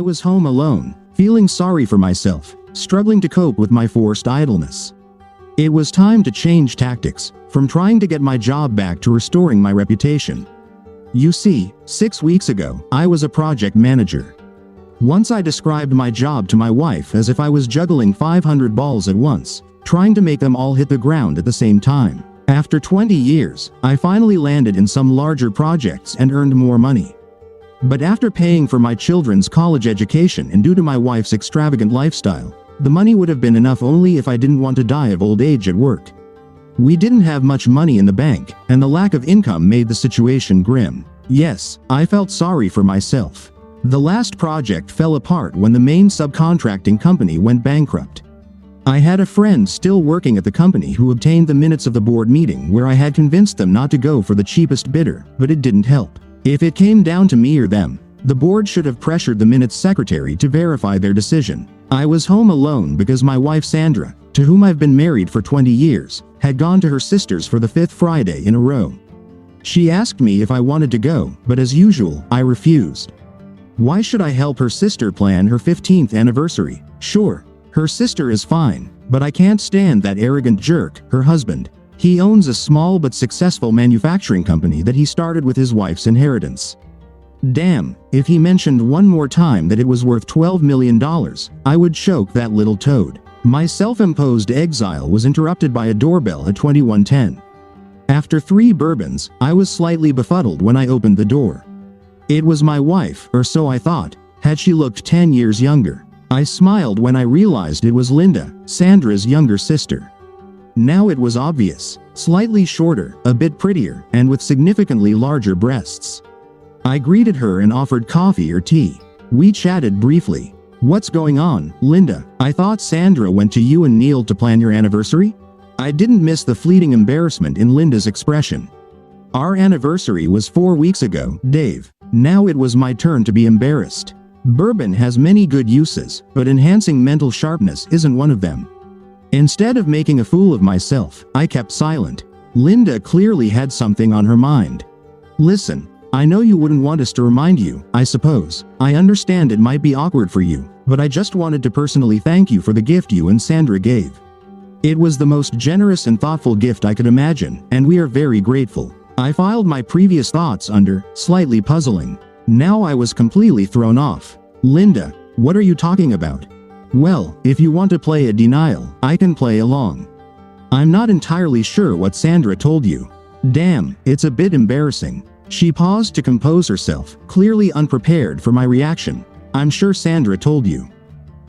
was home alone, feeling sorry for myself, struggling to cope with my forced idleness. It was time to change tactics, from trying to get my job back to restoring my reputation. You see, 6 weeks ago, I was a project manager. Once I described my job to my wife as if I was juggling 500 balls at once, trying to make them all hit the ground at the same time. After 20 years, I finally landed in some larger projects and earned more money. But after paying for my children's college education and due to my wife's extravagant lifestyle, the money would have been enough only if I didn't want to die of old age at work. We didn't have much money in the bank, and the lack of income made the situation grim. Yes, I felt sorry for myself. The last project fell apart when the main subcontracting company went bankrupt. I had a friend still working at the company who obtained the minutes of the board meeting where I had convinced them not to go for the cheapest bidder, but it didn't help. If it came down to me or them, the board should have pressured the minutes secretary to verify their decision. I was home alone because my wife Sandra, to whom I've been married for 20 years, had gone to her sister's for the 5th Friday in a row. She asked me if I wanted to go, but as usual, I refused. Why should I help her sister plan her 15th anniversary? Sure, her sister is fine, but I can't stand that arrogant jerk, her husband. He owns a small but successful manufacturing company that he started with his wife's inheritance. Damn, if he mentioned one more time that it was worth $12 million, I would choke that little toad. My self-imposed exile was interrupted by a doorbell at 2110. After 3 bourbons, I was slightly befuddled when I opened the door. It was my wife, or so I thought. Had she looked 10 years younger? I smiled when I realized it was Linda, Sandra's younger sister. Now it was obvious. Slightly shorter, a bit prettier, and with significantly larger breasts. I greeted her and offered coffee or tea. We chatted briefly. What's going on, Linda? I thought Sandra went to you and Neil to plan your anniversary? I didn't miss the fleeting embarrassment in Linda's expression. Our anniversary was 4 weeks ago, Dave. Now it was my turn to be embarrassed. Bourbon has many good uses, but enhancing mental sharpness isn't one of them. Instead of making a fool of myself, I kept silent. Linda clearly had something on her mind. Listen, I know you wouldn't want us to remind you, I suppose. I understand it might be awkward for you, but I just wanted to personally thank you for the gift you and Sandra gave. It was the most generous and thoughtful gift I could imagine, and we are very grateful. I filed my previous thoughts under slightly puzzling. Now I was completely thrown off. Linda, what are you talking about? Well, if you want to play a denial, I can play along. I'm not entirely sure what Sandra told you. Damn, it's a bit embarrassing. She paused to compose herself, clearly unprepared for my reaction. I'm sure Sandra told you.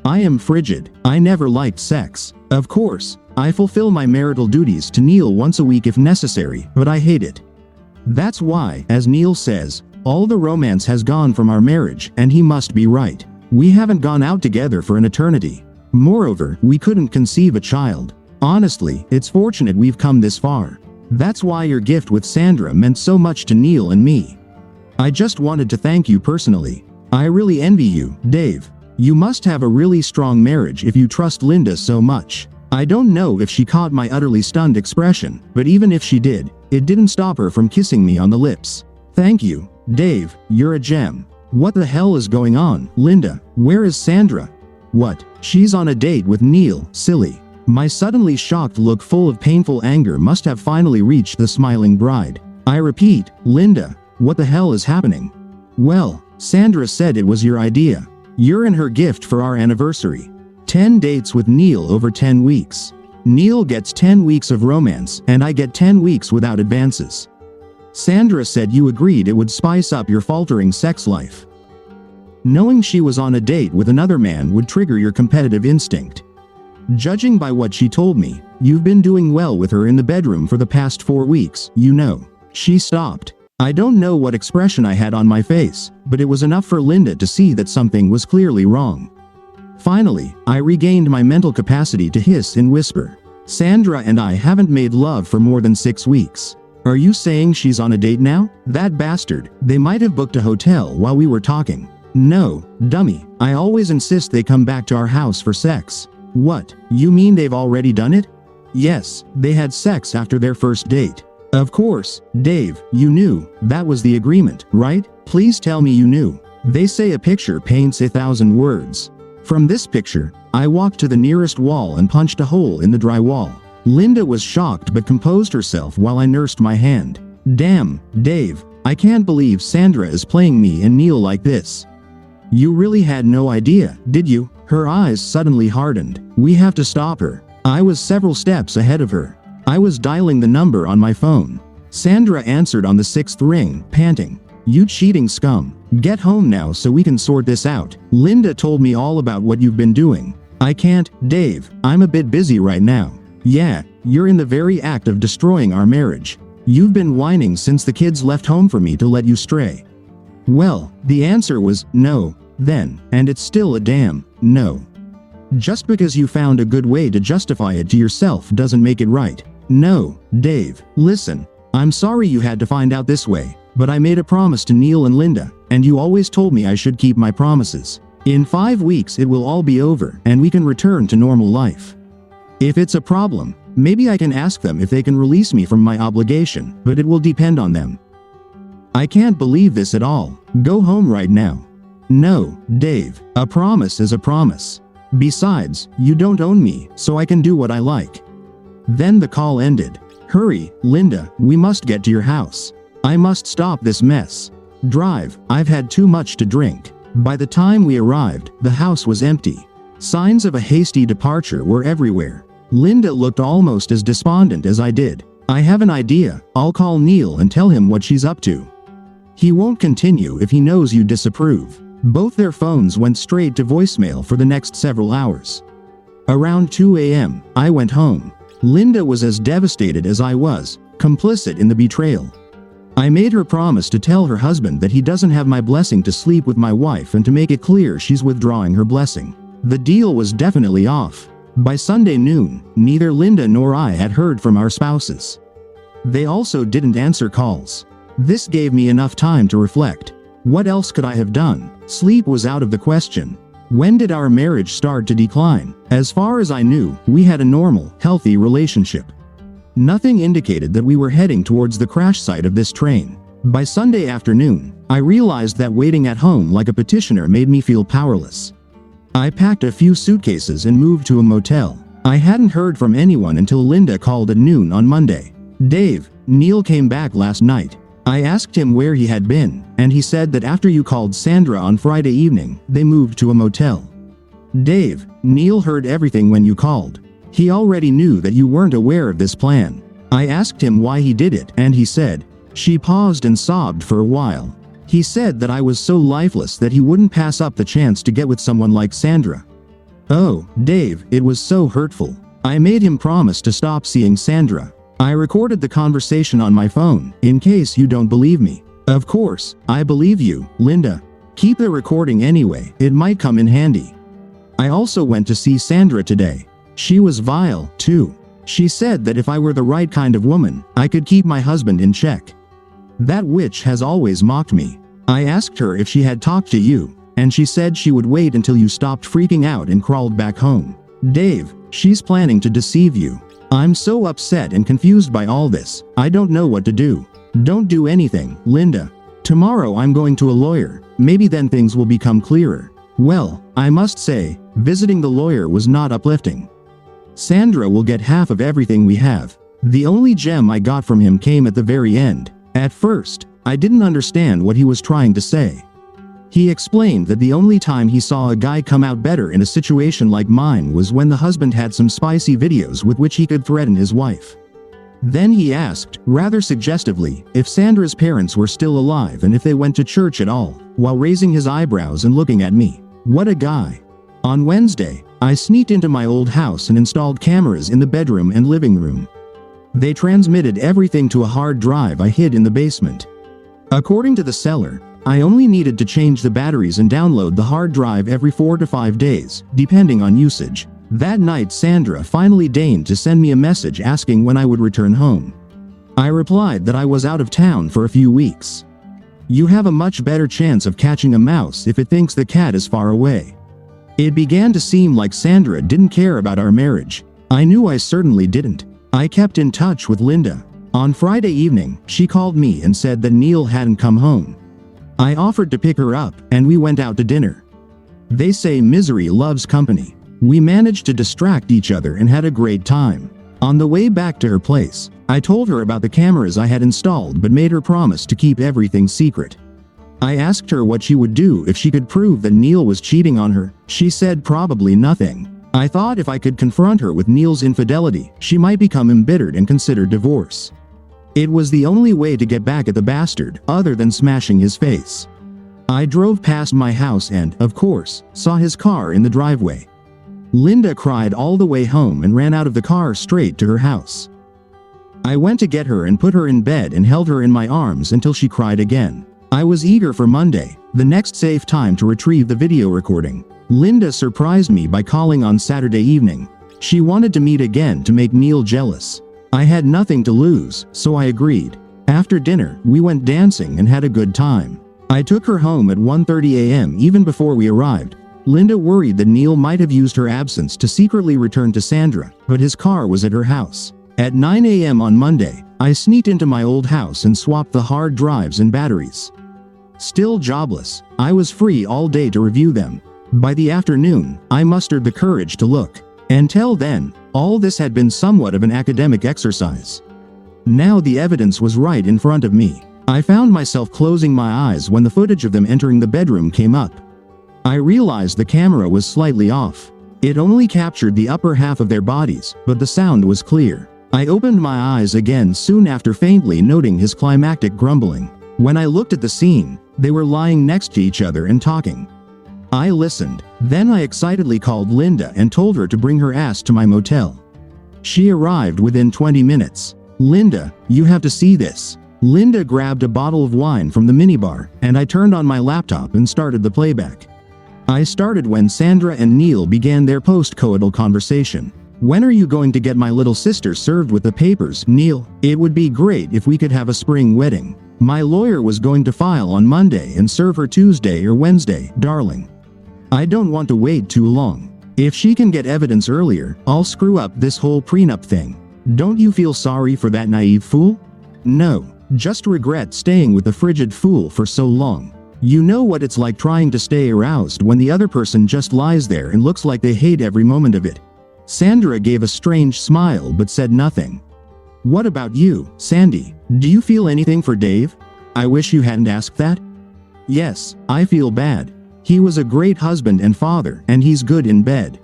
I am frigid. I never liked sex. Of course, I fulfill my marital duties to Neil once a week if necessary, but I hate it. That's why, as Neil says, all the romance has gone from our marriage, and he must be right. We haven't gone out together for an eternity. Moreover, we couldn't conceive a child. Honestly, it's fortunate we've come this far. That's why your gift with Sandra meant so much to Neil and me. I just wanted to thank you personally. I really envy you, Dave. You must have a really strong marriage if you trust Linda so much. I don't know if she caught my utterly stunned expression, but even if she did, it didn't stop her from kissing me on the lips. Thank you, Dave, you're a gem. What the hell is going on, Linda? Where is Sandra? What? She's on a date with Neil, silly. My suddenly shocked look full of painful anger must have finally reached the smiling bride. I repeat, Linda, what the hell is happening? Well, Sandra said it was your idea. You're in her gift for our anniversary. 10 dates with Neil over 10 weeks. Neil gets 10 weeks of romance, and I get 10 weeks without advances. Sandra said you agreed it would spice up your faltering sex life. Knowing she was on a date with another man would trigger your competitive instinct. Judging by what she told me, you've been doing well with her in the bedroom for the past 4 weeks, you know. She stopped. I don't know what expression I had on my face, but it was enough for Linda to see that something was clearly wrong. Finally, I regained my mental capacity to hiss and whisper. Sandra and I haven't made love for more than 6 weeks. Are you saying she's on a date now? That bastard. They might have booked a hotel while we were talking. No, dummy. I always insist they come back to our house for sex. What? You mean they've already done it? Yes, they had sex after their first date. Of course, Dave, you knew. That was the agreement, right? Please tell me you knew. They say a picture paints 1,000 words. From this picture, I walked to the nearest wall and punched a hole in the drywall. Linda was shocked but composed herself while I nursed my hand. Damn, Dave, I can't believe Sandra is playing me and Neil like this. You really had no idea, did you? Her eyes suddenly hardened. We have to stop her. I was several steps ahead of her. I was dialing the number on my phone. Sandra answered on the 6th ring, panting. You cheating scum. Get home now so we can sort this out. Linda told me all about what you've been doing. I can't, Dave. I'm a bit busy right now. Yeah, you're in the very act of destroying our marriage. You've been whining since the kids left home for me to let you stray. Well, the answer was no, then, and it's still a damn no. Just because you found a good way to justify it to yourself doesn't make it right. No, Dave, listen. I'm sorry you had to find out this way, but I made a promise to Neil and Linda, and you always told me I should keep my promises. In 5 weeks it will all be over and we can return to normal life. If it's a problem, maybe I can ask them if they can release me from my obligation, but it will depend on them. I can't believe this at all. Go home right now. No, Dave, a promise is a promise. Besides, you don't own me, so I can do what I like. Then the call ended. Hurry, Linda, we must get to your house. I must stop this mess. Drive, I've had too much to drink. By the time we arrived, the house was empty. Signs of a hasty departure were everywhere. Linda looked almost as despondent as I did. I have an idea. I'll call Neil and tell him what she's up to. He won't continue if he knows you disapprove. Both their phones went straight to voicemail for the next several hours. Around 2 a.m., I went home. Linda was as devastated as I was, complicit in the betrayal. I made her promise to tell her husband that he doesn't have my blessing to sleep with my wife and to make it clear she's withdrawing her blessing. The deal was definitely off. By Sunday noon, neither Linda nor I had heard from our spouses. They also didn't answer calls. This gave me enough time to reflect. What else could I have done? Sleep was out of the question. When did our marriage start to decline? As far as I knew, we had a normal, healthy relationship. Nothing indicated that we were heading towards the crash site of this train. By Sunday afternoon, I realized that waiting at home like a petitioner made me feel powerless. I packed a few suitcases and moved to a motel. I hadn't heard from anyone until Linda called at noon on Monday. Dave, Neil came back last night. I asked him where he had been, and he said that after you called Sandra on Friday evening, they moved to a motel. Dave, Neil heard everything when you called. He already knew that you weren't aware of this plan. I asked him why he did it, and he said. She paused and sobbed for a while. He said that I was so lifeless that he wouldn't pass up the chance to get with someone like Sandra. Oh, Dave, it was so hurtful. I made him promise to stop seeing Sandra. I recorded the conversation on my phone, in case you don't believe me. Of course, I believe you, Linda. Keep the recording anyway, it might come in handy. I also went to see Sandra today. She was vile, too. She said that if I were the right kind of woman, I could keep my husband in check. That witch has always mocked me. I asked her if she had talked to you, and she said she would wait until you stopped freaking out and crawled back home. Dave, she's planning to deceive you. I'm so upset and confused by all this, I don't know what to do. Don't do anything, Linda. Tomorrow I'm going to a lawyer, maybe then things will become clearer. Well, I must say, visiting the lawyer was not uplifting. Sandra will get half of everything we have. The only gem I got from him came at the very end. At first, I didn't understand what he was trying to say. He explained that the only time he saw a guy come out better in a situation like mine was when the husband had some spicy videos with which he could threaten his wife. Then he asked, rather suggestively, if Sandra's parents were still alive and if they went to church at all, while raising his eyebrows and looking at me. What a guy. On Wednesday, I sneaked into my old house and installed cameras in the bedroom and living room. They transmitted everything to a hard drive I hid in the basement. According to the seller, I only needed to change the batteries and download the hard drive every 4 to 5 days, depending on usage. That night Sandra finally deigned to send me a message asking when I would return home. I replied that I was out of town for a few weeks. You have a much better chance of catching a mouse if it thinks the cat is far away. It began to seem like Sandra didn't care about our marriage. I knew I certainly didn't. I kept in touch with Linda. On Friday evening, she called me and said that Neil hadn't come home. I offered to pick her up, and we went out to dinner. They say misery loves company. We managed to distract each other and had a great time. On the way back to her place, I told her about the cameras I had installed but made her promise to keep everything secret. I asked her what she would do if she could prove that Neil was cheating on her. She said probably nothing. I thought if I could confront her with Neil's infidelity, she might become embittered and consider divorce. It was the only way to get back at the bastard, other than smashing his face. I drove past my house and, of course, saw his car in the driveway. Linda cried all the way home and ran out of the car straight to her house. I went to get her and put her in bed and held her in my arms until she cried again. I was eager for Monday, the next safe time to retrieve the video recording. Linda surprised me by calling on Saturday evening. She wanted to meet again to make Neil jealous. I had nothing to lose, so I agreed. After dinner, we went dancing and had a good time. I took her home at 1:30 a.m. even before we arrived. Linda worried that Neil might have used her absence to secretly return to Sandra, but his car was at her house. At 9 a.m. on Monday, I sneaked into my old house and swapped the hard drives and batteries. Still jobless, I was free all day to review them. By the afternoon, I mustered the courage to look. Until then, all this had been somewhat of an academic exercise. Now the evidence was right in front of me. I found myself closing my eyes when the footage of them entering the bedroom came up. I realized the camera was slightly off. It only captured the upper half of their bodies, but the sound was clear. I opened my eyes again soon after, faintly noting his climactic grumbling. When I looked at the scene, they were lying next to each other and talking. I listened. Then I excitedly called Linda and told her to bring her ass to my motel. She arrived within 20 minutes. Linda, you have to see this. Linda grabbed a bottle of wine from the minibar, and I turned on my laptop and started the playback. I started when Sandra and Neil began their post-coital conversation. When are you going to get my little sister served with the papers, Neil? It would be great if we could have a spring wedding. My lawyer was going to file on Monday and serve her Tuesday or Wednesday, darling. I don't want to wait too long. If she can get evidence earlier, I'll screw up this whole prenup thing. Don't you feel sorry for that naive fool? No, just regret staying with the frigid fool for so long. You know what it's like trying to stay aroused when the other person just lies there and looks like they hate every moment of it. Sandra gave a strange smile but said nothing. What about you, Sandy? Do you feel anything for Dave? I wish you hadn't asked that. Yes, I feel bad. He was a great husband and father, and he's good in bed.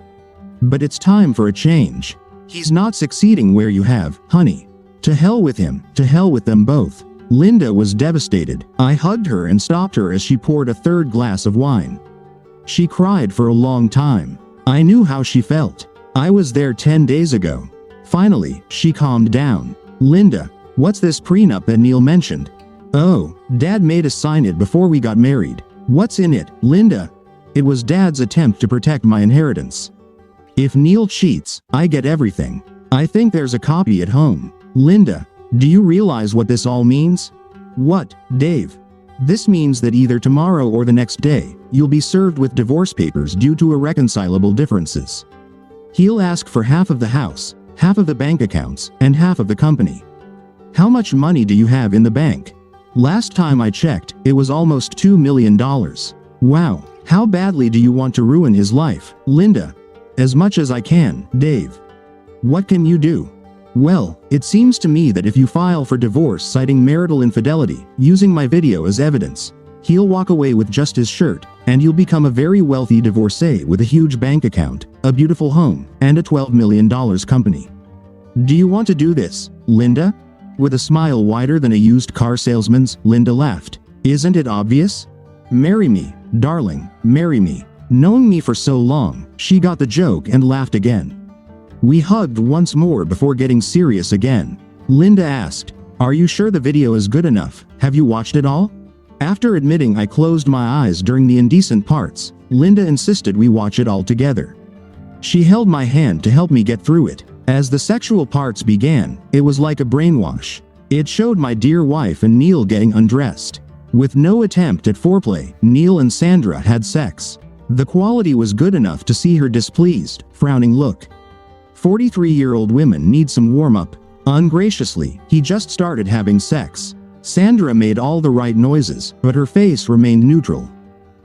But it's time for a change. He's not succeeding where you have, honey. To hell with him, to hell with them both. Linda was devastated. I hugged her and stopped her as she poured a third glass of wine. She cried for a long time. I knew how she felt. I was there 10 days ago. Finally, she calmed down. Linda, what's this prenup that Neil mentioned? Oh, Dad made us sign it before we got married. What's in it, Linda? It was Dad's attempt to protect my inheritance. If Neil cheats, I get everything. I think there's a copy at home. Linda, do you realize what this all means? What, Dave? This means that either tomorrow or the next day, you'll be served with divorce papers due to irreconcilable differences. He'll ask for half of the house, half of the bank accounts, and half of the company. How much money do you have in the bank? Last time I checked, it was almost $2 million. Wow, how badly do you want to ruin his life, Linda? As much as I can, Dave. What can you do? Well, it seems to me that if you file for divorce citing marital infidelity, using my video as evidence, he'll walk away with just his shirt, and you'll become a very wealthy divorcee with a huge bank account, a beautiful home, and a $12 million company. Do you want to do this, Linda? With a smile wider than a used car salesman's, Linda laughed. Isn't it obvious? Marry me, darling, marry me. Knowing me for so long, she got the joke and laughed again. We hugged once more before getting serious again. Linda asked, "Are you sure the video is good enough? Have you watched it all?" After admitting I closed my eyes during the indecent parts, Linda insisted we watch it all together. She held my hand to help me get through it. As the sexual parts began, it was like a brainwash. It showed my dear wife and Neil getting undressed. With no attempt at foreplay, Neil and Sandra had sex. The quality was good enough to see her displeased, frowning look. 43-year-old women need some warm-up. Ungraciously, he just started having sex. Sandra made all the right noises, but her face remained neutral.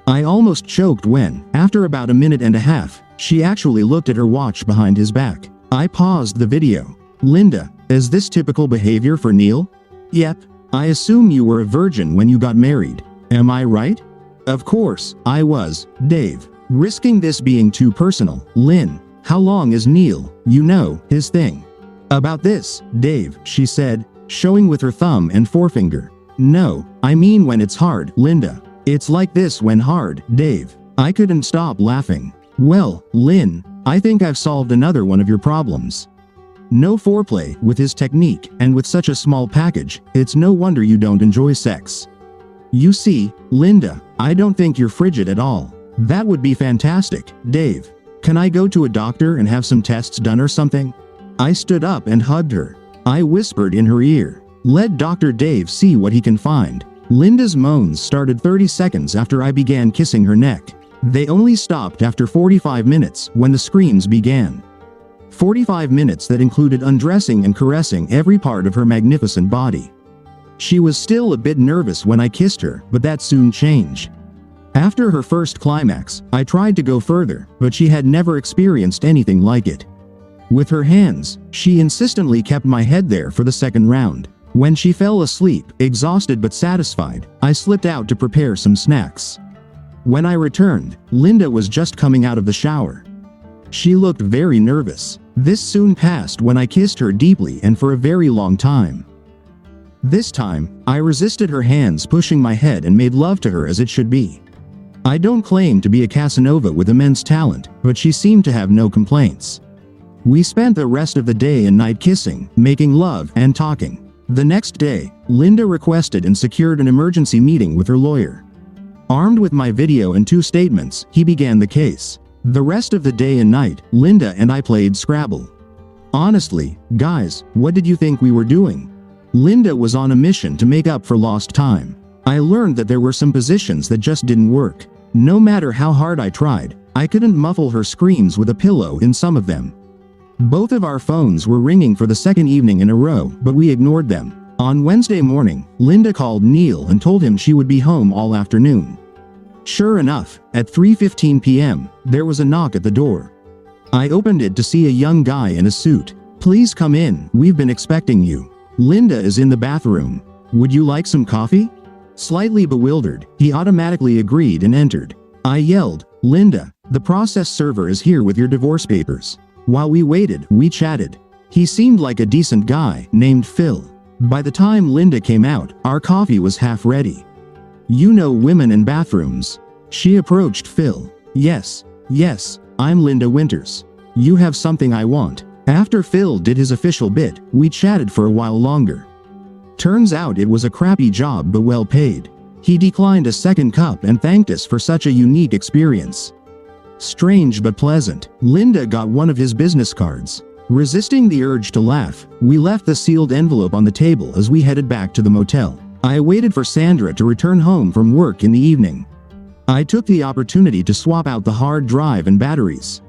I almost choked when, after about a minute and a half, she actually looked at her watch behind his back. I paused the video. Linda, is this typical behavior for Neil? Yep. I assume you were a virgin when you got married. Am I right? Of course, I was, Dave. Risking this being too personal, Lynn, how long is Neil, you know, his thing? About this, Dave, she said, showing with her thumb and forefinger. No, I mean when it's hard, Linda. It's like this when hard, Dave. I couldn't stop laughing. Well, Lynn, I think I've solved another one of your problems. No foreplay with his technique, and with such a small package, it's no wonder you don't enjoy sex. You see, Linda, I don't think you're frigid at all. That would be fantastic, Dave. Can I go to a doctor and have some tests done or something? I stood up and hugged her. I whispered in her ear, let Dr. Dave see what he can find. Linda's moans started 30 seconds after I began kissing her neck. They only stopped after 45 minutes when the screams began. 45 minutes that included undressing and caressing every part of her magnificent body. She was still a bit nervous when I kissed her, but that soon changed. After her first climax, I tried to go further, but she had never experienced anything like it. With her hands, she insistently kept my head there for the second round. When she fell asleep, exhausted but satisfied, I slipped out to prepare some snacks. When I returned, Linda was just coming out of the shower. She looked very nervous. This soon passed when I kissed her deeply and for a very long time. This time, I resisted her hands pushing my head and made love to her as it should be. I don't claim to be a Casanova with immense talent, but she seemed to have no complaints. We spent the rest of the day and night kissing, making love, and talking. The next day, Linda requested and secured an emergency meeting with her lawyer. Armed with my video and 2 statements, he began the case. The rest of the day and night, Linda and I played Scrabble. Honestly, guys, what did you think we were doing? Linda was on a mission to make up for lost time. I learned that there were some positions that just didn't work. No matter how hard I tried, I couldn't muffle her screams with a pillow in some of them. Both of our phones were ringing for the second evening in a row, but we ignored them. On Wednesday morning, Linda called Neil and told him she would be home all afternoon. Sure enough, at 3:15 p.m., there was a knock at the door. I opened it to see a young guy in a suit. Please come in, we've been expecting you. Linda is in the bathroom. Would you like some coffee? Slightly bewildered, he automatically agreed and entered. I yelled, Linda, the process server is here with your divorce papers. While we waited, we chatted. He seemed like a decent guy, named Phil. By the time Linda came out, our coffee was half ready. You know women in bathrooms. She approached Phil. Yes, I'm Linda Winters. You have something I want. After Phil did his official bit, we chatted for a while longer. Turns out it was a crappy job but well paid. He declined a second cup and thanked us for such a unique experience. Strange but pleasant, Linda got one of his business cards. Resisting the urge to laugh, we left the sealed envelope on the table as we headed back to the motel. I waited for Sandra to return home from work in the evening. I took the opportunity to swap out the hard drive and batteries.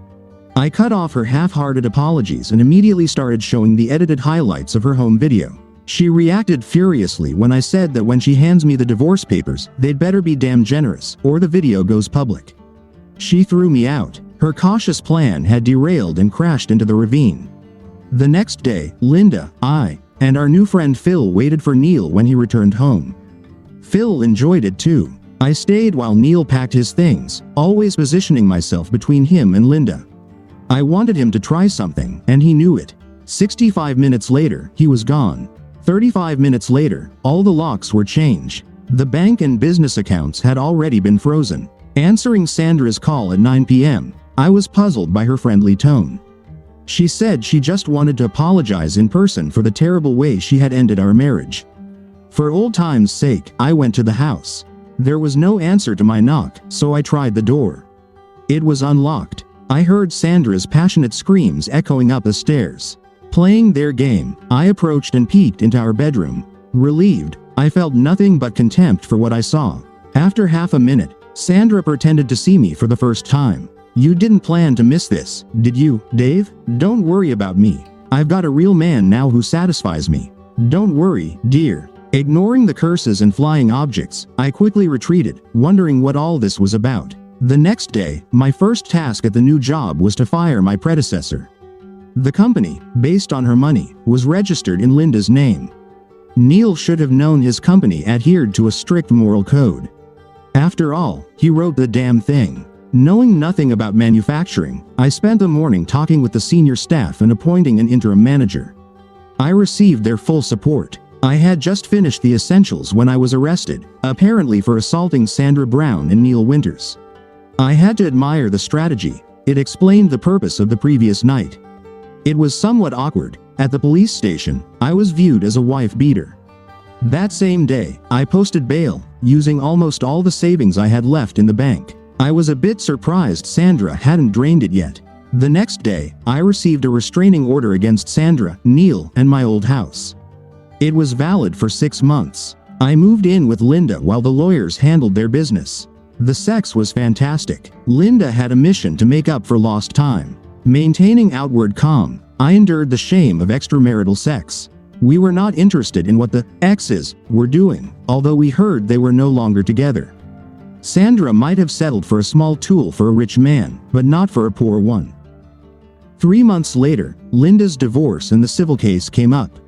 I cut off her half-hearted apologies and immediately started showing the edited highlights of her home video. She reacted furiously when I said that when she hands me the divorce papers, they'd better be damn generous, or the video goes public. She threw me out. Her cautious plan had derailed and crashed into the ravine. The next day, Linda, I, and our new friend Phil waited for Neil when he returned home. Phil enjoyed it too. I stayed while Neil packed his things, always positioning myself between him and Linda. I wanted him to try something, and he knew it. 65 minutes later, he was gone. 35 minutes later, all the locks were changed. The bank and business accounts had already been frozen. Answering Sandra's call at 9 p.m., I was puzzled by her friendly tone. She said she just wanted to apologize in person for the terrible way she had ended our marriage. For old time's sake, I went to the house. There was no answer to my knock, so I tried the door. It was unlocked. I heard Sandra's passionate screams echoing up the stairs. Playing their game, I approached and peeked into our bedroom. Relieved, I felt nothing but contempt for what I saw. After half a minute, Sandra pretended to see me for the first time. You didn't plan to miss this, did you, Dave? Don't worry about me. I've got a real man now who satisfies me. Don't worry, dear. Ignoring the curses and flying objects, I quickly retreated, wondering what all this was about. The next day, my first task at the new job was to fire my predecessor. The company, based on her money, was registered in Linda's name. Neil should have known his company adhered to a strict moral code. After all, he wrote the damn thing. Knowing nothing about manufacturing, I spent the morning talking with the senior staff and appointing an interim manager. I received their full support. I had just finished the essentials when I was arrested, apparently for assaulting Sandra Brown and Neil Winters. I had to admire the strategy. It explained the purpose of the previous night. It was somewhat awkward. At the police station, I was viewed as a wife beater. That same day, I posted bail, using almost all the savings I had left in the bank. I was a bit surprised Sandra hadn't drained it yet. The next day, I received a restraining order against Sandra, Neil, and my old house. It was valid for 6 months. I moved in with Linda while the lawyers handled their business. The sex was fantastic. Linda had a mission to make up for lost time. Maintaining outward calm, I endured the shame of extramarital sex. We were not interested in what the exes were doing, although we heard they were no longer together. Sandra might have settled for a small tool for a rich man, but not for a poor one. 3 months later, Linda's divorce and the civil case came up.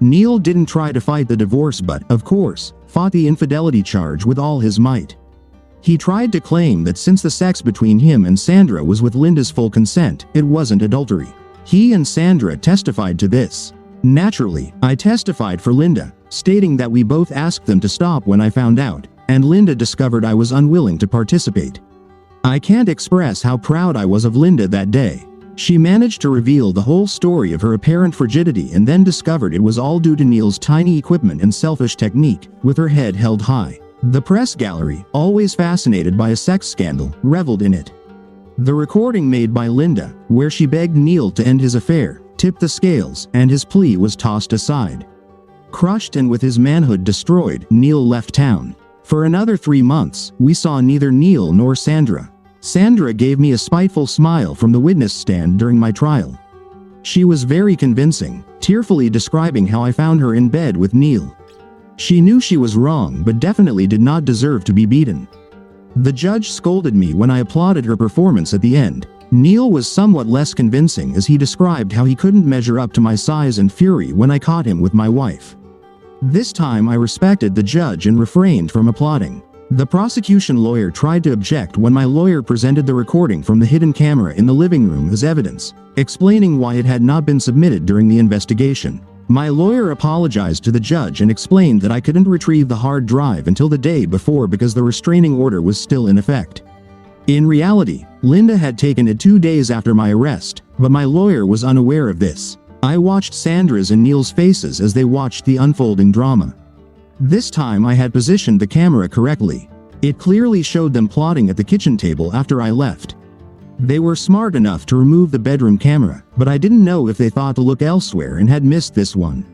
Neil didn't try to fight the divorce but, of course, fought the infidelity charge with all his might. He tried to claim that since the sex between him and Sandra was with Linda's full consent, it wasn't adultery. He and Sandra testified to this. Naturally, I testified for Linda, stating that we both asked them to stop when I found out, and Linda discovered I was unwilling to participate. I can't express how proud I was of Linda that day. She managed to reveal the whole story of her apparent frigidity and then discovered it was all due to Neil's tiny equipment and selfish technique, with her head held high. The press gallery, always fascinated by a sex scandal, reveled in it. The recording made by Linda, where she begged Neil to end his affair, tipped the scales, and his plea was tossed aside. Crushed and with his manhood destroyed, Neil left town. For another 3 months, we saw neither Neil nor Sandra. Sandra gave me a spiteful smile from the witness stand during my trial. She was very convincing, tearfully describing how I found her in bed with Neil. She knew she was wrong but definitely did not deserve to be beaten. The judge scolded me when I applauded her performance at the end. Neil was somewhat less convincing as he described how he couldn't measure up to my size and fury when I caught him with my wife. This time I respected the judge and refrained from applauding. The prosecution lawyer tried to object when my lawyer presented the recording from the hidden camera in the living room as evidence, explaining why it had not been submitted during the investigation. My lawyer apologized to the judge and explained that I couldn't retrieve the hard drive until the day before because the restraining order was still in effect. In reality, Linda had taken it 2 days after my arrest, but my lawyer was unaware of this. I watched Sandra's and Neil's faces as they watched the unfolding drama. This time I had positioned the camera correctly. It clearly showed them plotting at the kitchen table after I left. They were smart enough to remove the bedroom camera, but I didn't know if they thought to look elsewhere and had missed this one.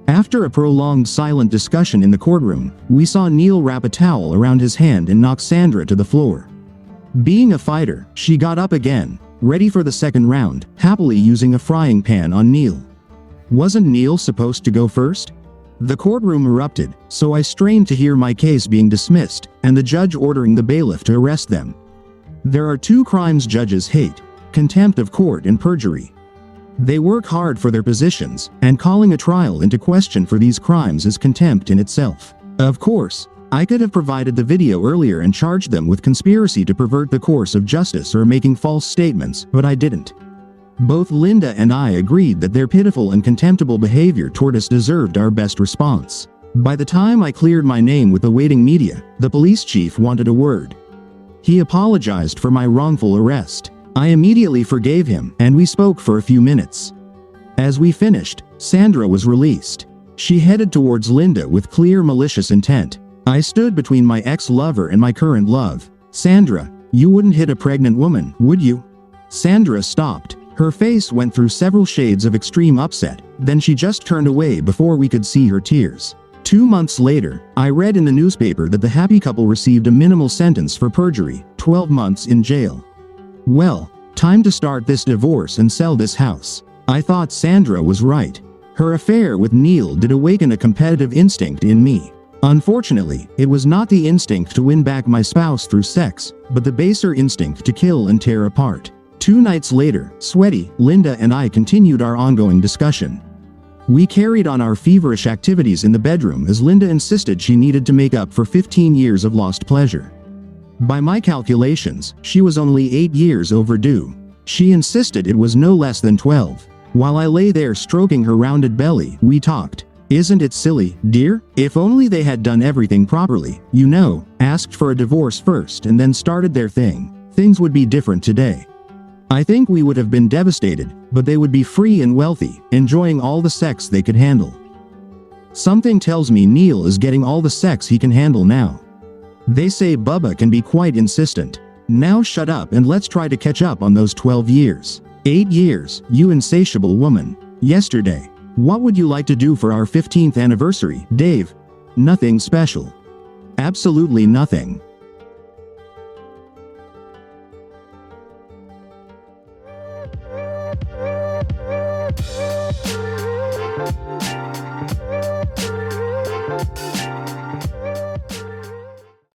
After a prolonged silent discussion in the courtroom, we saw Neil wrap a towel around his hand and knock Sandra to the floor. Being a fighter, she got up again, ready for the second round, happily using a frying pan on Neil. Wasn't Neil supposed to go first? The courtroom erupted, so I strained to hear my case being dismissed, and the judge ordering the bailiff to arrest them. There are 2 crimes judges hate: contempt of court and perjury. They work hard for their positions, and calling a trial into question for these crimes is contempt in itself. Of course, I could have provided the video earlier and charged them with conspiracy to pervert the course of justice or making false statements, but I didn't. Both Linda and I agreed that their pitiful and contemptible behavior toward us deserved our best response. By the time I cleared my name with the waiting media, the police chief wanted a word. He apologized for my wrongful arrest. I immediately forgave him, and we spoke for a few minutes. As we finished, Sandra was released. She headed towards Linda with clear malicious intent. I stood between my ex-lover and my current love. "Sandra, you wouldn't hit a pregnant woman, would you?" Sandra stopped. Her face went through several shades of extreme upset, then she just turned away before we could see her tears. 2 months later, I read in the newspaper that the happy couple received a minimal sentence for perjury, 12 months in jail. Well, time to start this divorce and sell this house. I thought Sandra was right. Her affair with Neil did awaken a competitive instinct in me. Unfortunately, it was not the instinct to win back my spouse through sex, but the baser instinct to kill and tear apart. 2 nights later, sweaty, Linda and I continued our ongoing discussion. We carried on our feverish activities in the bedroom as Linda insisted she needed to make up for 15 years of lost pleasure. By my calculations, she was only 8 years overdue. She insisted it was no less than 12. While I lay there stroking her rounded belly, we talked. Isn't it silly, dear? If only they had done everything properly, asked for a divorce first and then started their thing, things would be different today. I think we would have been devastated, but they would be free and wealthy, enjoying all the sex they could handle. Something tells me Neil is getting all the sex he can handle now. They say Bubba can be quite insistent. Now shut up and let's try to catch up on those 12 years. 8 years, you insatiable woman. Yesterday. What would you like to do for our 15th anniversary, Dave? Nothing special. Absolutely nothing.